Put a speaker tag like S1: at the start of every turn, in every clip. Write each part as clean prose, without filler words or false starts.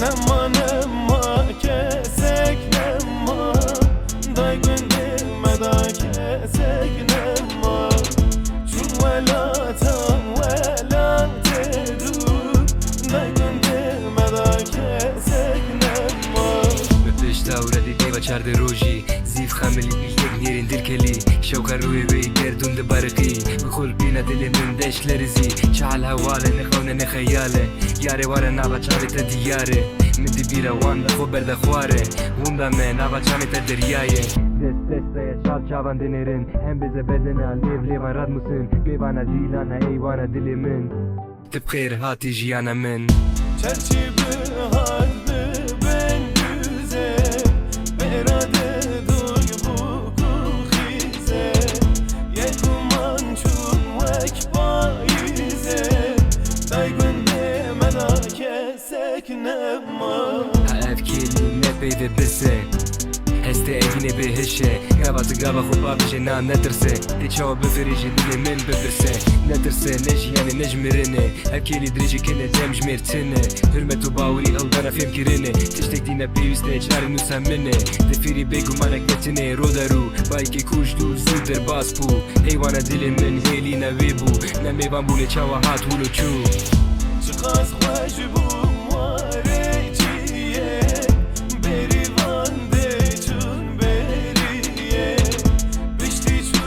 S1: Nemma nemma kesek nemma Day gündeme da kesek nemma Şu velata velate dur Day gündeme da kesek nemma
S2: بپشتا و ردی دیو چرد روژی زیف خملی ایلگ نیرین درکلی شوکا روی بی گردون ده برقی بخول بینا دل من دش لرزی چهل هواله نخونه نخیاله یاره واره نابا چاوی تا دیاره مدی بیرا وان ده خو برده خواره ووندا من نابا چاوی تا دریایه دست دسته چاو چاوان دنرین هم بزه بدنا لیو لیوان رد مسن میوانا دیلانا ایوانا دل من تبخیر هاتی جیانا من
S1: Çerçibi halde ben güzel Berade duy bu kuhize Yekuman çuvek paize Day gündeme da kesek nemma
S2: Evkili ne beyde bise Heste evine behişe Gavatı gava xuba bişe na netirse Diçava beferici dili min befirse Netirse nejiyani nejmirine Evkili dirici kene demjmirtine Hürmetu bavuri ildana femkirine Tiştek dine peyviste çari nusamine Defiri begu manek metine rodaru Bayki kuştu zuder baspu Eyvana dili min helina vebu Nemevan bule çava hat hulu çu
S1: Çıkaz hoş bu mareciye Berivan de çun beriye Bişti çu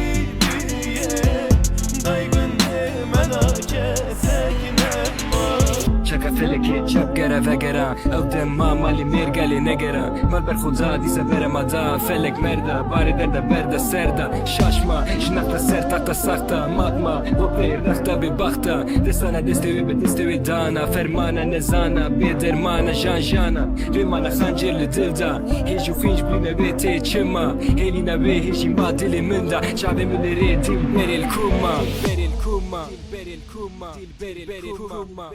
S1: meğeribiye Day gündeme da kesek nemma
S2: Çaka feleki çap gera ve gera Evden mali mergali negera Mal ber khudza dise bere mada Felek merda bari derda berda serda Şaşma şnakta sertakta sakta Matma vopir dakta bir bakta Desana destevi be destevi dana Fermana nezana bir dermana jan jana Rimana khancirli dilda Hicu finç bline bete çima Helina ve hişin batili minda Çave müleri dil beril kuma Beril kuma Beril kuma Beril kuma